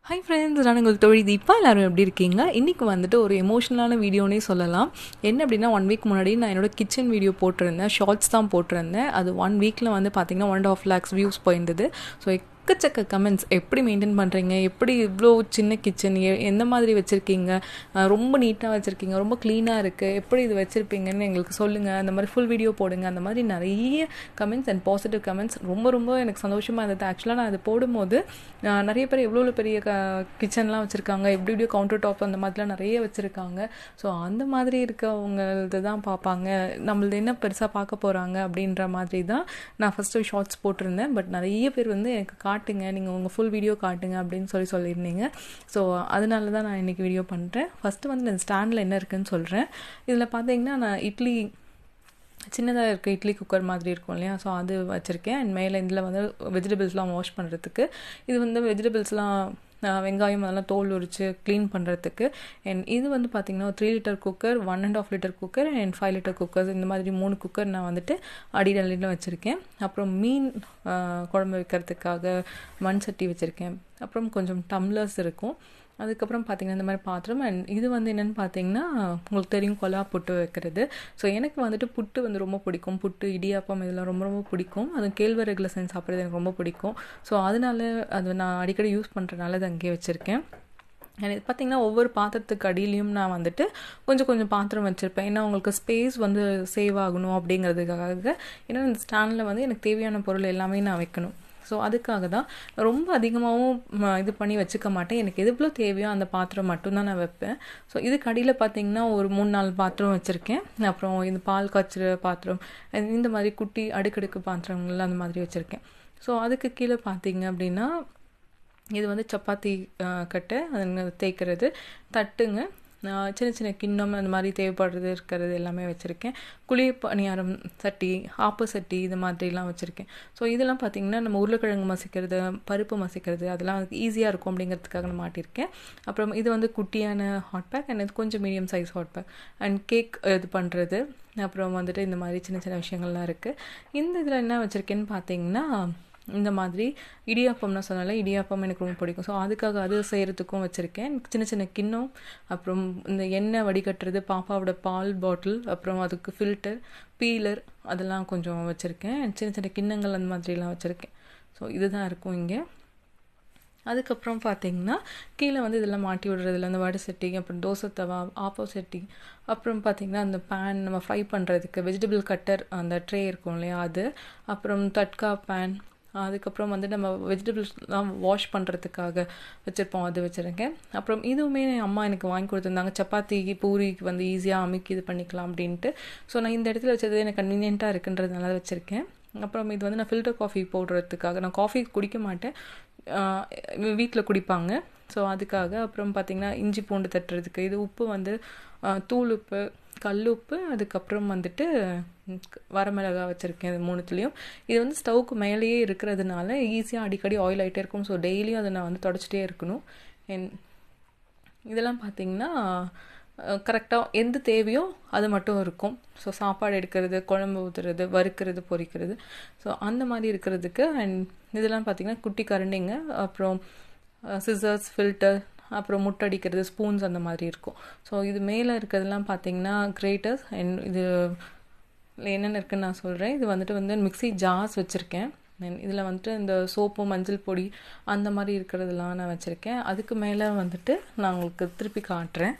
Hi friends, நான் உங்கள் தோழி தீபா. எல்லாரும் எப்படி இருக்கீங்க? இன்றைக்கி வந்துட்டு ஒரு எமோஷனலான வீடியோனே சொல்லலாம். என்ன அப்படின்னா 1 வீக் முன்னாடி நான் என்னோடய கிச்சன் வீடியோ போட்டிருந்தேன். ஷார்ட்ஸ் தான் போட்டிருந்தேன். அது 1 வீக்கில் வந்து பார்த்திங்கன்னா 1.5 lakhs வியூஸ் போயிருந்தது. ஸோ எக்கச்சக்க கமெண்ட்ஸ், எப்படி மெயின்டைன் பண்ணுறீங்க, எப்படி இவ்வளோ சின்ன கிச்சன், எந்த மாதிரி வச்சுருக்கீங்க, ரொம்ப நீட்டாக வச்சுருக்கீங்க, ரொம்ப க்ளீனாக இருக்குது, எப்படி இது வச்சுருப்பீங்கன்னு எங்களுக்கு சொல்லுங்கள், அந்த மாதிரி ஃபுல் வீடியோ போடுங்க, அந்த மாதிரி நிறைய கமெண்ட்ஸ் அண்ட் பாசிட்டிவ் கமெண்ட்ஸ். ரொம்ப எனக்கு சந்தோஷமாக இருந்தது. ஆக்சுவலாக நான் அதை போடும்போது நிறைய பேர் எவ்வளோ பெரிய கிச்சன்லாம் வச்சுருக்காங்க, எப்படி கவுண்டர் டாப் அந்த மாதிரிலாம் நிறைய வச்சுருக்காங்க. ஸோ அந்த மாதிரி இருக்கவங்களது தான் பார்ப்பாங்க, நம்மளது என்ன பெருசாக பார்க்க போகிறாங்க அப்படின்ற மாதிரி தான் நான் ஃபஸ்ட்டு ஷார்ட்ஸ் போட்டிருந்தேன். பட் நிறைய பேர் வந்து எனக்கு காட்டுங்க, நீங்கள் உங்கள் ஃபுல் வீடியோ காட்டுங்க அப்படின்னு சொல்லியிருந்தீங்க. ஸோ அதனால தான் நான் இன்றைக்கி வீடியோ பண்ணுறேன். ஃபஸ்ட்டு வந்து நான் ஸ்டாண்டில் என்ன இருக்குதுன்னு சொல்கிறேன். இதில் பார்த்தீங்கன்னா நான் இட்லி சின்னதாக இருக்குது, இட்லி குக்கர் மாதிரி இருக்கும் இல்லையா, ஸோ அது வச்சுருக்கேன். அண்ட் மேலே இதில் வந்து வெஜிடபிள்ஸ்லாம் வாஷ் பண்ணுறதுக்கு, இது வந்து வெஜிடபிள்ஸ்லாம் வெங்காயம் அதெல்லாம் தோல் உரித்து க்ளீன் பண்ணுறதுக்கு. அண்ட் இது வந்து பார்த்திங்கன்னா 3 liter cooker, 1.5 liter cooker and 5 liter cookers, இந்த மாதிரி 3 குக்கர் நான் வந்துட்டு அடியில் வச்சுருக்கேன். அப்புறம் மீன் குழம்பு வைக்கிறதுக்காக மண் சட்டி வச்சுருக்கேன். அப்புறம் கொஞ்சம் டம்ளர்ஸ் இருக்கும். அதுக்கப்புறம் பார்த்திங்கன்னா இந்த மாதிரி பாத்திரம். அண்ட் இது வந்து என்னென்னு பார்த்தீங்கன்னா உங்களுக்கு தெரியும், கொலா புட்டு வைக்கிறது. ஸோ எனக்கு வந்துட்டு புட்டு வந்து ரொம்ப பிடிக்கும். புட்டு, இடியாப்பம் இதெல்லாம் ரொம்ப பிடிக்கும். அது கேழ்வரகுல செஞ்சு சாப்பிட்றது எனக்கு ரொம்ப பிடிக்கும். ஸோ அதனால அது நான் அடிக்கடி யூஸ் பண்ணுறதுனால அதை அங்கேயே வச்சுருக்கேன். இது பார்த்திங்கன்னா ஒவ்வொரு பாத்திரத்துக்கு அடியிலையும் நான் வந்துட்டு கொஞ்சம் பாத்திரம் வச்சுருப்பேன். ஏன்னா உங்களுக்கு ஸ்பேஸ் வந்து சேவ் ஆகணும் அப்படிங்கிறதுக்காக. ஏன்னா இந்த ஸ்டாண்டில் வந்து எனக்கு தேவையான பொருள் எல்லாமே நான் வைக்கணும். ஸோ அதுக்காக தான் ரொம்ப அதிகமாகவும் இது பண்ணி வச்சுக்க மாட்டேன். எனக்கு எவ்வளோ தேவையோ அந்த பாத்திரம் மட்டும்தான் நான் வைப்பேன். ஸோ இதுக்கு அடியில் பார்த்திங்கன்னா ஒரு 3-4 பாத்திரம் வச்சுருக்கேன். அப்புறம் இந்த பால் காய்ச்சுற பாத்திரம், இந்த மாதிரி குட்டி அடுக்கடுக்கு பாத்திரங்கள் அந்த மாதிரி வச்சுருக்கேன். ஸோ அதுக்கு கீழே பார்த்திங்க அப்படின்னா இது வந்து சப்பாத்தி கட்டை, அது தேய்க்கிறது, தட்டுங்க, சின்ன கிண்ணம், அந்த மாதிரி தேவைப்படுறது இருக்கிறது எல்லாமே வச்சுருக்கேன். குளிர் பணியாரம் சட்டி, ஆப்ப சட்டி, இது மாதிரிலாம் வச்சுருக்கேன். ஸோ இதெல்லாம் பார்த்திங்கன்னா நம்ம உருளைக்கிழங்கு மசிக்கிறது, பருப்பு மசிக்கிறது, அதெல்லாம் ஈஸியாக இருக்கும் அப்படிங்கிறதுக்காக நான் மாட்டியிருக்கேன். அப்புறம் இது வந்து குட்டியான ஹாட் பேக் அண்ட் இது கொஞ்சம் medium size hot pack and cake இது பண்ணுறது. அப்புறம் வந்துட்டு இந்த மாதிரி சின்ன விஷயங்கள்லாம் இருக்குது. இந்த இதில் என்ன வச்சுருக்கேன்னு பார்த்திங்கன்னா இந்த மாதிரி இடியாப்பம்னா சொன்னால இடியாப்பம் எனக்கு ரொம்ப பிடிக்கும். ஸோ அதுக்காக அது செய்கிறதுக்கும் வச்சுருக்கேன். சின்ன கிண்ணம், அப்புறம் இந்த எண்ணெய் வடிகட்டுறது, பாப்பாவோட பால் பாட்டில், அப்புறம் அதுக்கு ஃபில்டர், பீலர், அதெல்லாம் கொஞ்சம் வச்சுருக்கேன். சின்ன கிண்ணங்கள் அந்த மாதிரிலாம் வச்சுருக்கேன். ஸோ இதுதான் இருக்கும் இங்கே. அதுக்கப்புறம் பார்த்திங்கன்னா கீழே வந்து இதெல்லாம் மாட்டி விடுறதுல அந்த வடை சட்டி, அப்புறம் தோசை தவா, ஆப்போ சட்டி, அப்புறம் பார்த்திங்கன்னா அந்த பேன் நம்ம ஃப்ரை பண்ணுறதுக்கு, வெஜிடபிள் கட்டர், அந்த ட்ரே இருக்கும் இல்லையா அது, அப்புறம் தட்கா பேன், அதுக்கப்புறம் வந்து நம்ம வெஜிடபிள்ஸ்லாம் வாஷ் பண்ணுறதுக்காக வச்சுருப்போம், அது வச்சுருக்கேன். அப்புறம் இதுவுமே அம்மா எனக்கு வாங்கி கொடுத்துருந்தாங்க, சப்பாத்திக்கு பூரிக்கு வந்து ஈஸியாக அமுக்கி இது பண்ணிக்கலாம் அப்படின்ட்டு. ஸோ நான் இந்த இடத்துல வச்சது எனக்கு கன்வீனியண்ட்டாக இருக்குன்றதுனால வச்சுருக்கேன். அப்புறம் இது வந்து நான் ஃபில்டர் காஃபி போடுறதுக்காக, நான் காஃபி குடிக்க மாட்டேன், வீட்டில் குடிப்பாங்க, ஸோ அதுக்காக. அப்புறம் பார்த்திங்கன்னா இஞ்சி பூண்டு தட்டுறதுக்கு, இது உப்பு வந்து தூள் உப்பு, கல் உப்பு, அதுக்கப்புறம் வந்துட்டு வரமிளகா வச்சுருக்கேன். இது 3துலேயும். இது வந்து ஸ்டவ்க்கு மேலேயே இருக்கிறதுனால ஈஸியாக அடிக்கடி ஆயில் ஆகிட்டே இருக்கும். ஸோ டெய்லியும் அதை நான் வந்து தொடச்சிட்டே இருக்கணும். இதெல்லாம் பார்த்திங்கன்னா கரெக்டாக எந்த தேவையோ அது மட்டும் இருக்கும். ஸோ சாப்பாடு எடுக்கிறது, குழம்பு ஊற்றுறது, வறுக்கிறது, பொரிக்கிறது, ஸோ அந்த மாதிரி இருக்கிறதுக்கு. அண்ட் இதெல்லாம் பார்த்திங்கன்னா குட்டி கரண்டிங்க, அப்புறம் சிசர்ஸ், ஃபில்டர், அப்புறம் முட்டடிக்கிறது, ஸ்பூன்ஸ், அந்த மாதிரி இருக்கும். ஸோ இது மேலே இருக்கிறதுலாம் பார்த்திங்கன்னா கிரேட்டர்ஸ். அண்ட் இது என்னென்ன இருக்குதுன்னு நான் சொல்கிறேன். இது வந்துட்டு மிக்ஸி ஜார்ஸ் வச்சுருக்கேன். இதில் வந்துட்டு இந்த சோப்பு, மஞ்சள் பொடி, அந்த மாதிரி இருக்கிறதெல்லாம் நான் வச்சுருக்கேன். அதுக்கு மேலே வந்துட்டு நான் உங்களுக்கு திருப்பி காட்டுறேன்.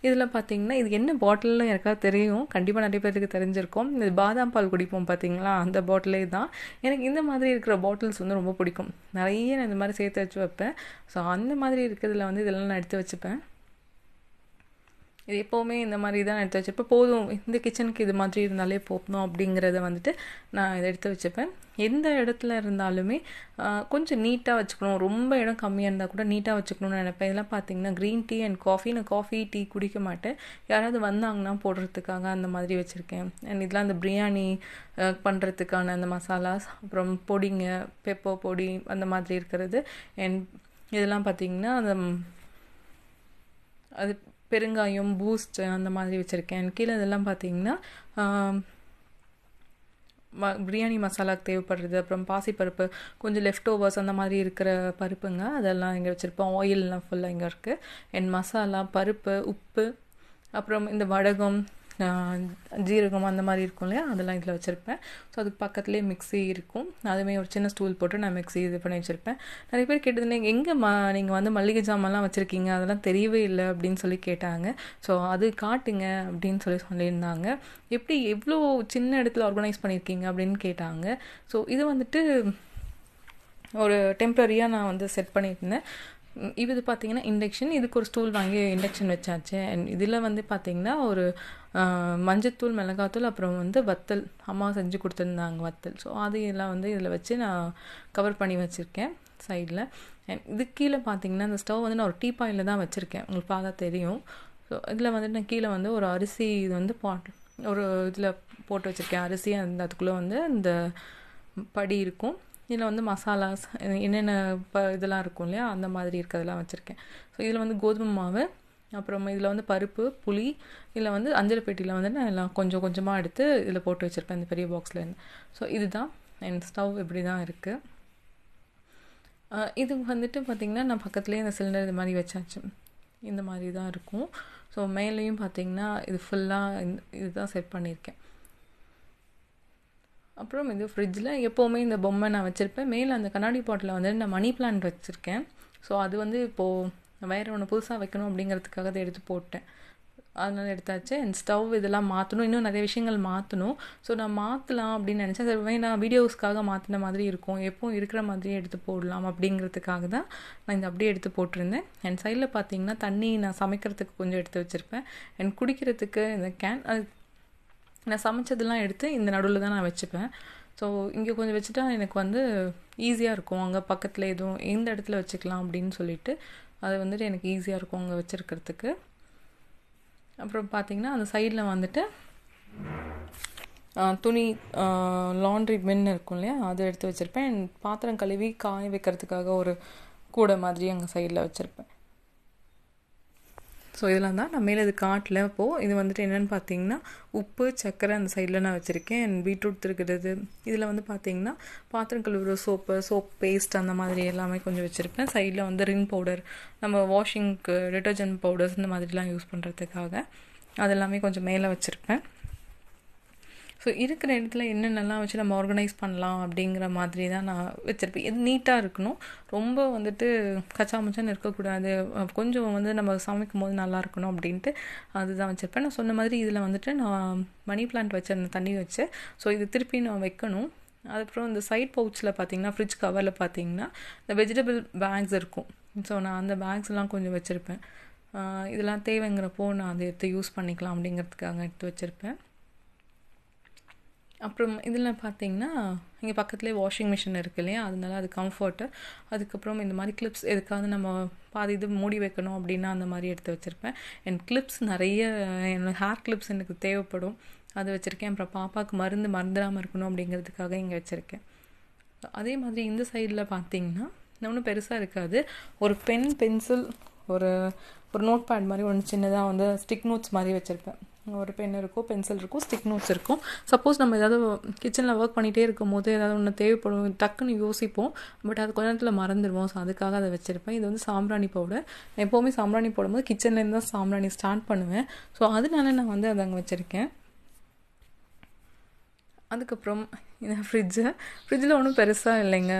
இதில் பார்த்திங்கன்னா இது என்ன பாட்டில்னு எனக்காக தெரியும், கண்டிப்பாக நிறைய பேருக்கு தெரிஞ்சிருக்கும். இது பாதாம் பால் குடிப்போம் பார்த்திங்களா, அந்த பாட்டிலே தான். எனக்கு இந்த மாதிரி இருக்கிற பாட்டில்ஸ் வந்து ரொம்ப பிடிக்கும். நிறைய நான் இந்த மாதிரி சேர்த்து வச்சு வைப்பேன். ஸோ அந்த மாதிரி இருக்கிறதுல வந்து இதெல்லாம் நான் எடுத்து வச்சுப்பேன். இது எப்போவுமே இந்த மாதிரி தான் எடுத்து வச்சுப்பேன். போதும், இந்த கிச்சனுக்கு இது மாதிரி இருந்தாலே போகணும் அப்படிங்கிறத வந்துட்டு நான் இதை எடுத்து வச்சுப்பேன். எந்த இடத்துல இருந்தாலுமே கொஞ்சம் நீட்டாக வச்சுக்கணும். ரொம்ப இடம் கம்மியாக இருந்தால் கூட நீட்டாக வச்சுக்கணும்னு நினைப்பேன். இதெல்லாம் பார்த்திங்கன்னா க்ரீன் டீ அண்ட் காஃபி. நான் காஃபி, டீ குடிக்க மாட்டேன். யாராவது வந்தாங்கன்னா போடுறதுக்காக அந்த மாதிரி வச்சுருக்கேன். அண்ட் இதெல்லாம் அந்த பிரியாணி பண்ணுறதுக்கான அந்த மசாலாஸ், அப்புறம் பொடிங்க, பெப்பர் பொடி, அந்த மாதிரி இருக்கிறது. அண்ட் இதெல்லாம் பார்த்திங்கன்னா அந்த அது பெருங்காயம், பூஸ்ட், அந்த மாதிரி வச்சுருக்கேன். கீழே இதெல்லாம் பார்த்திங்கன்னா பிரியாணி மசாலாவுக்கு தேவைப்படுறது, அப்புறம் பாசிப்பருப்பு, கொஞ்சம் லெஃப்ட் ஓவர்ஸ் அந்த மாதிரி இருக்கிற பருப்புங்க, அதெல்லாம் இங்கே வச்சுருப்பேன். ஆயிலெலாம் ஃபுல்லாக இங்கே இருக்குது. அண்ட் மசாலா, பருப்பு, உப்பு, அப்புறம் இந்த வடகம், ஜீரகம் அந்த மாதிரி இருக்கும் இல்லையா, அதெல்லாம் இதில் வச்சுருப்பேன். ஸோ அதுக்கு பக்கத்துலேயே மிக்ஸி இருக்கும். அதுவுமே ஒரு சின்ன ஸ்டூல் போட்டு நான் மிக்ஸி இது பண்ணி வச்சுருப்பேன். நிறைய பேர் கேட்டது, எங்கே நீங்கள் வந்து மளிகை ஜாமான்லாம் வச்சுருக்கீங்க, அதெல்லாம் தெரியவே இல்லை அப்படின்னு சொல்லி கேட்டாங்க. ஸோ அது காட்டுங்க அப்படின்னு சொல்லியிருந்தாங்க. எப்படி எவ்வளோ சின்ன இடத்துல ஆர்கனைஸ் பண்ணியிருக்கீங்க அப்படின்னு கேட்டாங்க. ஸோ இது வந்துட்டு ஒரு டெம்ப்ரரியாக நான் வந்து செட் பண்ணியிருந்தேன். இது பார்த்திங்கன்னா இண்டக்ஷன், இதுக்கு ஒரு ஸ்டூல் வாங்கி இண்டக்ஷன் வச்சாச்சு. அண்ட் இதில் வந்து பார்த்திங்கன்னா ஒரு மஞ்சத்தூள், மிளகாத்தூள், அப்புறம் வந்து வத்தல் அம்மா செஞ்சு கொடுத்துருந்தாங்க வத்தல். ஸோ அது எல்லாம் வந்து இதில் வச்சு நான் கவர் பண்ணி வச்சுருக்கேன் சைடில். அண்ட் இதுக்கு கீழே பார்த்திங்கன்னா இந்த ஸ்டவ் வந்து நான் ஒரு டீப்பாயில் தான் வச்சுருக்கேன், உங்களுக்கு பார்த்தா தெரியும். ஸோ இதில் வந்து நான் கீழே வந்து ஒரு அரிசி இது வந்து ஒரு இதில் போட்டு வச்சுருக்கேன் அரிசி. அதுக்குள்ளே வந்து இந்த படி இருக்கும். இதில் வந்து மசாலாஸ் என்னென்ன இதெல்லாம் இருக்கும் இல்லையா, அந்த மாதிரி இருக்கிறதெல்லாம் வச்சுருக்கேன். ஸோ இதில் வந்து கோதுமை மாவு, அப்புறம் இதில் வந்து பருப்பு, புளி, இதில் வந்து அஞ்சல் பெட்டியில் வந்து நான் எல்லாம் கொஞ்சம் கொஞ்சமாக எடுத்து இதில் போட்டு வச்சுருப்பேன் இந்த பெரிய பாக்ஸ்லேருந்து. ஸோ இதுதான் என் ஸ்டவ், இப்படி தான் இருக்குது. இது வந்துட்டு பார்த்திங்கன்னா நான் பக்கத்துலேயே இந்த சிலிண்டர் இது மாதிரி வச்சாச்சு. இந்த மாதிரி தான் இருக்கும். ஸோ மேலேயும் பார்த்திங்கன்னா இது ஃபுல்லாக இதுதான் செட் பண்ணியிருக்கேன். அப்புறம் இது ஃப்ரிட்ஜில் எப்போவுமே இந்த பொம்மை நான் வச்சுருப்பேன். மேலே அந்த கண்ணாடி பாட்டில் வந்து நான் மணி பிளான்ட் வச்சுருக்கேன். ஸோ அது வந்து இப்போது வேறு ஒன்று புதுசாக வைக்கணும் அப்படிங்கிறதுக்காக அதை எடுத்து போட்டேன். அதனால் எடுத்தாச்சு. என் ஸ்டவ் இதெல்லாம் மாற்றணும், இன்னும் நிறைய விஷயங்கள் மாற்றணும். ஸோ நான் மாற்றலாம் அப்படின்னு நினச்சேன். சரி வேணாம், வீடியோஸ்க்காக மாற்றின மாதிரி இருக்கும், எப்போவும் இருக்கிற மாதிரியே எடுத்து போடலாம் அப்படிங்கிறதுக்காக தான் நான் இந்த அப்படியே எடுத்து போட்டிருந்தேன். என் சைடில் பார்த்திங்கன்னா தண்ணி நான் சமைக்கிறதுக்கு கொஞ்சம் எடுத்து வச்சுருப்பேன். என் குடிக்கிறதுக்கு இந்த கேன், அது நான் சமைச்சதெல்லாம் எடுத்து இந்த நடுவில் தான் நான் வச்சுப்பேன். ஸோ இங்கே கொஞ்சம் வச்சுட்டா எனக்கு வந்து ஈஸியாக இருக்கும், அங்கே பக்கத்தில் எதுவும் எந்த இடத்துல வச்சுக்கலாம் அப்படின்னு சொல்லிட்டு அது வந்துட்டு எனக்கு ஈஸியாக இருக்கும் அங்கே வச்சுருக்கிறதுக்கு. அப்புறம் பார்த்திங்கன்னா அந்த சைடில் வந்துட்டு துணி லாண்ட்ரி பின் இருக்கும் இல்லையா, அதை எடுத்து வச்சுருப்பேன். பாத்திரம் கழுவி காய வைக்கிறதுக்காக ஒரு கூடை மாதிரி அங்கே சைடில் வச்சுருப்பேன். ஸோ இதெல்லாம் தான் நான் மேலே இது காட்டில். இப்போது இது வந்துட்டு என்னென்னு பார்த்தீங்கன்னா உப்பு, சர்க்கரை அந்த சைடில் நான் வச்சுருக்கேன். பீட்ரூட் இருக்கிறது. இதில் வந்து பார்த்திங்கன்னா பாத்திரம் கழுவுற சோப் பேஸ்ட் அந்த மாதிரி எல்லாமே கொஞ்சம் வச்சுருப்பேன். சைடில் வந்து ரின் பவுடர், நம்ம வாஷிங்க்கு டிட்டர்ஜென்ட் பவுடர்ஸ் இந்த மாதிரிலாம் யூஸ் பண்ணுறதுக்காக அதெல்லாமே கொஞ்சம் மேலே வச்சுருப்பேன். ஸோ இருக்கிற இடத்துல என்னென்னலாம் வச்சு நம்ம ஆர்கனைஸ் பண்ணலாம் அப்படிங்கிற மாதிரி தான் நான் வச்சுருப்பேன். இது நீட்டாக இருக்கணும், ரொம்ப வந்துட்டு கச்சாமச்சான்னு இருக்கக்கூடாது, கொஞ்சம் வந்து நம்ம சமைக்கும் போது நல்லா இருக்கணும் அப்படின்ட்டு அதுதான் வச்சுருப்பேன். நான் சொன்ன மாதிரி இதில் வந்துட்டு நான் மணி பிளான்ட் வச்சுருந்தேன், தண்ணி வச்சு. ஸோ இது திருப்பி நான் வைக்கணும். அதுக்கப்புறம் இந்த சைட் பவுச்சில் பார்த்திங்கன்னா ஃப்ரிட்ஜ் கவரில் பார்த்திங்கன்னா இந்த வெஜிடபிள் பேக்ஸ் இருக்கும். ஸோ நான் அந்த பேக்ஸ்லாம் கொஞ்சம் வச்சுருப்பேன். இதெல்லாம் தேவைங்கிறப்போ நான் அதை எடுத்து யூஸ் பண்ணிக்கலாம் அப்படிங்கிறதுக்காக எடுத்து வச்சுருப்பேன். அப்புறம் இதில் பார்த்திங்கன்னா இங்கே பக்கத்துலேயே வாஷிங் மிஷின் இருக்குது இல்லையா, அதனால அது கம்ஃபர்ட்டு. அதுக்கப்புறம் இந்த மாதிரி கிளிப்ஸ் எதுக்காவது நம்ம பாதி இது மூடி வைக்கணும் அப்படின்னா அந்த மாதிரி எடுத்து வச்சுருப்பேன். என் கிளிப்ஸ் நிறைய, என்னோடய ஹேர் கிளிப்ஸ் எனக்கு தேவைப்படும், அது வச்சுருக்கேன். அப்புறம் பாப்பாவுக்கு மறந்துடாமல் இருக்கணும் அப்படிங்கிறதுக்காக இங்கே வச்சுருக்கேன். அதே மாதிரி இந்த சைடில் பார்த்திங்கன்னா ஒன்றும் பெருசாக இருக்காது, ஒரு பென்சில், ஒரு நோட் பேட் மாதிரி ஒன்று சின்னதாக வந்து ஸ்டிக் நோட்ஸ் மாதிரி வச்சுருப்பேன். ஒரு பென் இருக்கும், பென்சில் இருக்கும், ஸ்டிக் நோட்ஸ் இருக்கும். சப்போஸ் நம்ம ஏதாவது கிச்சனில் ஒர்க் பண்ணிகிட்டே இருக்கும் போது ஏதாவது ஒன்று தேவைப்படும், டக்குன்னு யோசிப்போம், பட் அது கொஞ்ச நேரத்தில் மறந்துடுவோம். ஸோ அதுக்காக அதை வச்சுருப்பேன். இது வந்து சாம்பிராணி பவுடர். நான் எப்போவுமே சாம்பிராணி போடும்போது கிச்சன்லேருந்து தான் சாம்பிராணி ஸ்டார்ட் பண்ணுவேன். ஸோ அதனால நான் வந்து அதை அங்கே வச்சுருக்கேன். அதுக்கப்புறம் இந்த ஃப்ரிட்ஜில் ஒன்றும் பெருசாக இல்லைங்க.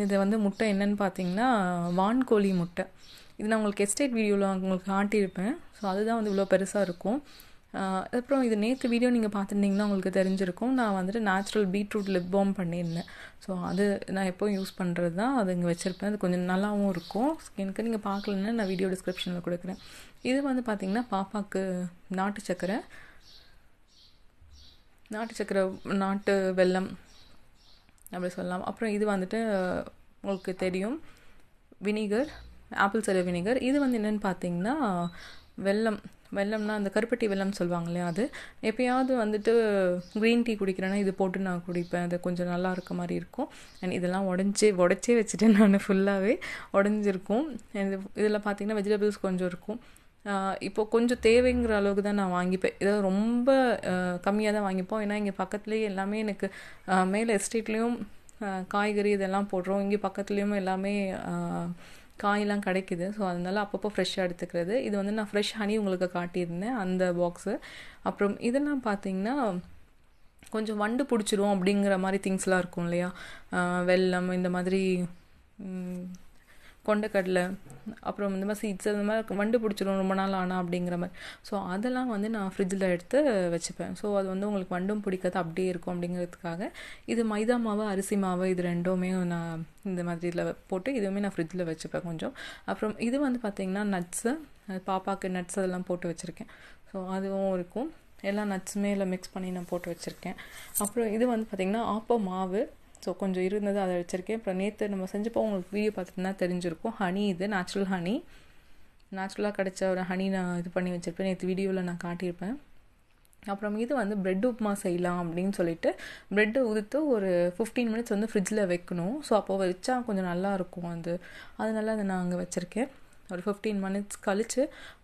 இது வந்து முட்டை என்னன்னு பார்த்தீங்கன்னா வான்கோழி முட்டை. இது நான் உங்களுக்கு எஸ்டேட் வீடியோவில் உங்களுக்கு காட்டியிருப்பேன். ஸோ அதுதான் வந்து இவ்வளோ பெருசாக இருக்கும். அப்புறம் இது நேற்று வீடியோ நீங்கள் பார்த்துருந்தீங்கன்னா உங்களுக்கு தெரிஞ்சிருக்கும். நான் வந்துட்டு நேச்சுரல் பீட்ரூட் லிப் பாம் பண்ணியிருந்தேன். ஸோ அது நான் எப்போவும் யூஸ் பண்ணுறது தான், அது இங்கே வச்சுருப்பேன். அது கொஞ்சம் நல்லாவும் இருக்கும் ஸ்கின்க்கு. நீங்கள் பார்க்கலன்னா நான் வீடியோ டிஸ்கிரிப்ஷனில் கொடுக்குறேன். இது வந்து பார்த்திங்கன்னா பாப்பாவுக்கு நாட்டு சக்கரை, நாட்டு வெல்லம் அப்படி சொல்லலாம். அப்புறம் இது வந்துட்டு உங்களுக்கு தெரியும் வினிகர், ஆப்பிள் சைடர் வினிகர். இது வந்து என்னென்னு பார்த்தீங்கன்னா வெல்லம்னா அந்த கருப்பட்டி வெல்லம் சொல்லுவாங்க இல்லையா, அது எப்போயாவது வந்துட்டு க்ரீன் டீ குடிக்கிறேன்னா இது போட்டு நான் குடிப்பேன். அது கொஞ்சம் நல்லா இருக்க மாதிரி இருக்கும். அண்ட் இதெல்லாம் உடச்சே வச்சுட்டேன் நான், ஃபுல்லாகவே உடஞ்சிருக்கும். இதில் பார்த்தீங்கன்னா வெஜிடபிள்ஸ் கொஞ்சம் இருக்கும். இப்போ கொஞ்சம் தேவைங்கிற அளவுக்கு தான் நான் வாங்கிப்பேன். ஏதாவது ரொம்ப கம்மியாக தான் வாங்கிப்போம். ஏன்னா இங்கே பக்கத்துலேயே எல்லாமே எனக்கு மேலே எஸ்டேட்லேயும் காய்கறி இதெல்லாம் போடுறோம். இங்கே பக்கத்துலேயும் எல்லாமே காயெல்லாம் கிடைக்குது. ஸோ அதனால அப்பப்போ ஃப்ரெஷ்ஷாக எடுத்துக்கிறது. இது வந்து நான் ஃப்ரெஷ் ஹனி உங்களுக்கு காட்டியிருந்தேன் அந்த பாக்ஸு. அப்புறம் இதெல்லாம் பார்த்தீங்கன்னா கொஞ்சம் வண்டு பிடிச்சிரும் அப்படிங்கிற மாதிரி திங்ஸ்லாம் இருக்கும் இல்லையா, வெல்லம், இந்த மாதிரி கொண்டக்கடலை, அப்புறம் இந்த மாதிரி சீட்ஸ், அந்த மாதிரி வண்டு பிடிச்சிரும் ரொம்ப நாள் ஆனால் அப்படிங்கிற மாதிரி. ஸோ அதெல்லாம் வந்து நான் ஃப்ரிட்ஜில் எடுத்து வச்சுப்பேன். ஸோ அது வந்து உங்களுக்கு வண்டும் பிடிக்காது, அப்படியே இருக்கும் அப்படிங்கிறதுக்காக. இது மைதா மாவு, அரிசி மாவு, இது ரெண்டுமே நான் இந்த மாதிரி இதில் போட்டு இதுவுமே நான் ஃப்ரிட்ஜில் வச்சுப்பேன் கொஞ்சம். அப்புறம் இது வந்து பார்த்திங்கன்னா நட்ஸு, பாப்பாவுக்கு நட்ஸ் அதெல்லாம் போட்டு வச்சுருக்கேன். ஸோ அதுவும் இருக்கும். எல்லா நட்ஸுமே இல்லை மிக்ஸ் பண்ணி நான் போட்டு வச்சுருக்கேன். அப்புறம் இது வந்து பார்த்திங்கன்னா ஆப்ப மாவு. ஸோ கொஞ்சம் இருந்தது, அதை வச்சுருக்கேன். அப்புறம் நேற்று நம்ம செஞ்சப்போ உங்களுக்கு வீடியோ பார்த்துட்டுனா தெரிஞ்சிருக்கும். ஹனி, இது நேச்சுரல் ஹனி, நேச்சுரலாக கிடைச்ச ஒரு ஹனி நான் இது பண்ணி வச்சுருப்பேன். நேற்று வீடியோவில் நான் காட்டியிருப்பேன். அப்புறம் இது வந்து ப்ரெட் உப்புமா செய்யலாம் அப்படின்னு சொல்லிட்டு ப்ரெட்டை உதுத்து ஒரு 15 மினிட்ஸ் வந்து ஃப்ரிட்ஜில் வைக்கணும். ஸோ அப்போ வச்சா கொஞ்சம் நல்லாயிருக்கும் அதனால அதை நான் அங்கே வச்சுருக்கேன். ஒரு 15 மினிட்ஸ் கழித்து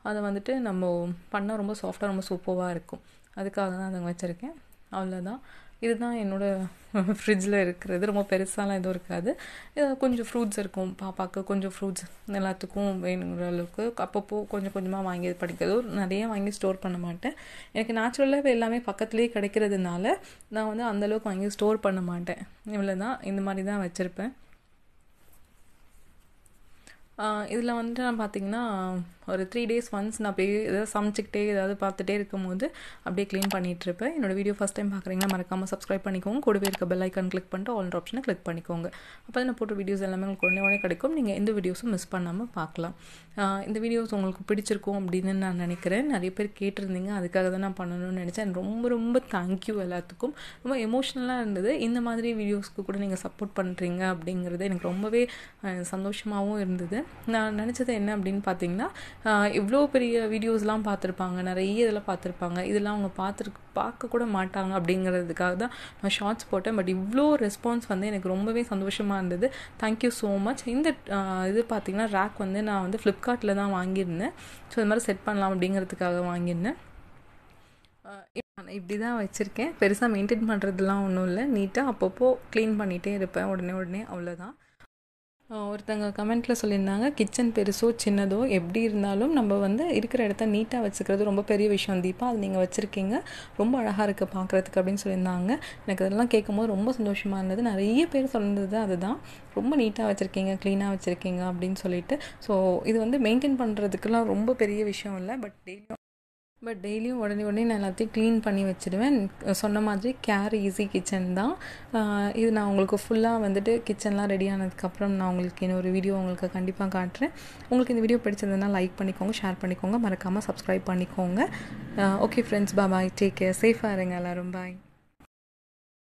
அதை வந்துட்டு நம்ம பண்ணால் ரொம்ப சாஃப்டாக, ரொம்ப சூப்பராக இருக்கும். அதுக்காக தான் அதை வச்சுருக்கேன். அவ்வளோதான். இதுதான் என்னோடய ஃப்ரிட்ஜில் இருக்கிறது. ரொம்ப பெருசாலாம் எதுவும் இருக்காது. கொஞ்சம் ஃப்ரூட்ஸ் இருக்கும், பாப்பாவுக்கு கொஞ்சம் ஃப்ரூட்ஸ் எல்லாத்துக்கும் வேணுங்கிற அளவுக்கு அப்பப்போ கொஞ்சம் கொஞ்சமாக வாங்கி படிக்கிறது. நிறைய வாங்கி ஸ்டோர் பண்ண மாட்டேன். எனக்கு நேச்சுரலாக எல்லாமே பக்கத்துலேயே கிடைக்கிறதுனால நான் வந்து அந்தளவுக்கு வாங்கி ஸ்டோர் பண்ண மாட்டேன். இவ்வளோ தான், இந்த மாதிரி தான் வச்சுருப்பேன். இதில் வந்துட்டு நான் பார்த்திங்கன்னா ஒரு 3 டேஸ் ஒன்ஸ் நான் அப்படியே ஏதாவது சமைச்சிக்கிட்டே ஏதாவது பார்த்துட்டே இருக்கும்போது அப்படியே க்ளீன் பண்ணிகிட்ருப்பேன். என்னோடய வீடியோ ஃபஸ்ட் டைம் பார்க்குறீங்கன்னா மறக்காமல் சப்ஸ்கிரைப் பண்ணிக்கோங்க. கூடவே இருக்க பெல் ஐக்கான் கிளிக் பண்ணிட்டு ஆல் ஆப்ஷனை கிளிக் பண்ணிக்கோங்க. அப்போ நான் போட்ட வீடியோஸ் எல்லாமே உங்களுக்கு உடனே கிடைக்கும். நீங்கள் எந்த வீடியோஸும் மிஸ் பண்ணாமல் பார்க்கலாம். இந்த வீடியோஸ் உங்களுக்கு பிடிச்சிருக்கும் அப்படின்னு நான் நினைக்கிறேன். நிறைய பேர் கேட்டிருந்தீங்க, அதுக்காக தான் நான் பண்ணணும்னு நினச்சேன். ரொம்ப ரொம்ப தேங்க்யூ எல்லாத்துக்கும். ரொம்ப எமோஷ்னலாக இருந்தது. இந்த மாதிரி வீடியோஸ்க்கு கூட நீங்கள் சப்போர்ட் பண்ணுறீங்க அப்படிங்கிறது எனக்கு ரொம்பவே சந்தோஷமாகவும் இருந்தது. நான் நினச்சது என்ன அப்படின்னு பார்த்தீங்கன்னா, இவ்வளோ பெரிய வீடியோஸ்லாம் பார்த்துருப்பாங்க, நிறைய இதெல்லாம் பார்த்துருப்பாங்க, இதெல்லாம் அவங்க பார்க்க கூட மாட்டாங்க அப்படிங்கிறதுக்காக தான் நான் ஷார்ட்ஸ் போட்டேன். பட் இவ்வளோ ரெஸ்பான்ஸ் வந்து எனக்கு ரொம்பவே சந்தோஷமாக இருந்தது. Thank you so much. இந்த இது பார்த்திங்கன்னா ரேக் வந்து நான் வந்து ஃப்ளிப்கார்ட்டில் தான் வாங்கியிருந்தேன். ஸோ இது மாதிரி செட் பண்ணலாம் அப்படிங்கிறதுக்காக வாங்கியிருந்தேன். இப்படி தான் வச்சுருக்கேன். பெருசாக மெயின்டைன் பண்ணுறதுலாம் ஒன்றும் இல்லை. நீட்டாக அப்பப்போ க்ளீன் பண்ணிகிட்டே இருப்பேன் உடனே. அவ்வளோதான். ஒருத்தங்க கமெண்ட்டில் சொல்லியிருந்தாங்க, கிச்சன் பெருசோ சின்னதோ எப்படி இருந்தாலும் நம்ம வந்து இருக்கிற இடத்த நீட்டாக வச்சுக்கிறது ரொம்ப பெரிய விஷயம் தீபா, அது நீங்கள் வச்சுருக்கீங்க, ரொம்ப அழகாக இருக்குது பார்க்குறதுக்கு அப்படின்னு சொல்லியிருந்தாங்க. எனக்கு அதெல்லாம் கேட்கும்போது ரொம்ப சந்தோஷமாக இருந்தது. நிறைய பேர் சொன்னது அதுதான், ரொம்ப நீட்டாக வச்சுருக்கீங்க, க்ளீனாக வச்சுருக்கீங்க அப்படின்னு சொல்லிட்டு. ஸோ இது வந்து மெயின்டைன் பண்ணுறதுக்கெல்லாம் ரொம்ப பெரிய விஷயம் இல்லை. பட் டெய்லியும் உடனே நான் எல்லாத்தையும் க்ளீன் பண்ணி வச்சுடுவேன். சொன்ன மாதிரி கேர் ஈஸி கிச்சன் தான் இது. நான் உங்களுக்கு ஃபுல்லாக வந்துட்டு கிச்சன்லாம் ரெடி ஆனதுக்கப்புறம் நான் உங்களுக்கு இன்னொரு வீடியோ உங்களுக்கு கண்டிப்பாக காட்டுறேன். உங்களுக்கு இந்த வீடியோ பிடிச்சதுன்னா லைக் பண்ணிக்கோங்க, ஷேர் பண்ணிக்கோங்க, மறக்காமல் சப்ஸ்கிரைப் பண்ணிக்கோங்க. ஓகே ஃப்ரெண்ட்ஸ், பாய், டேக் கேர், சேஃபாக இருங்க எல்லோரும், பாய்.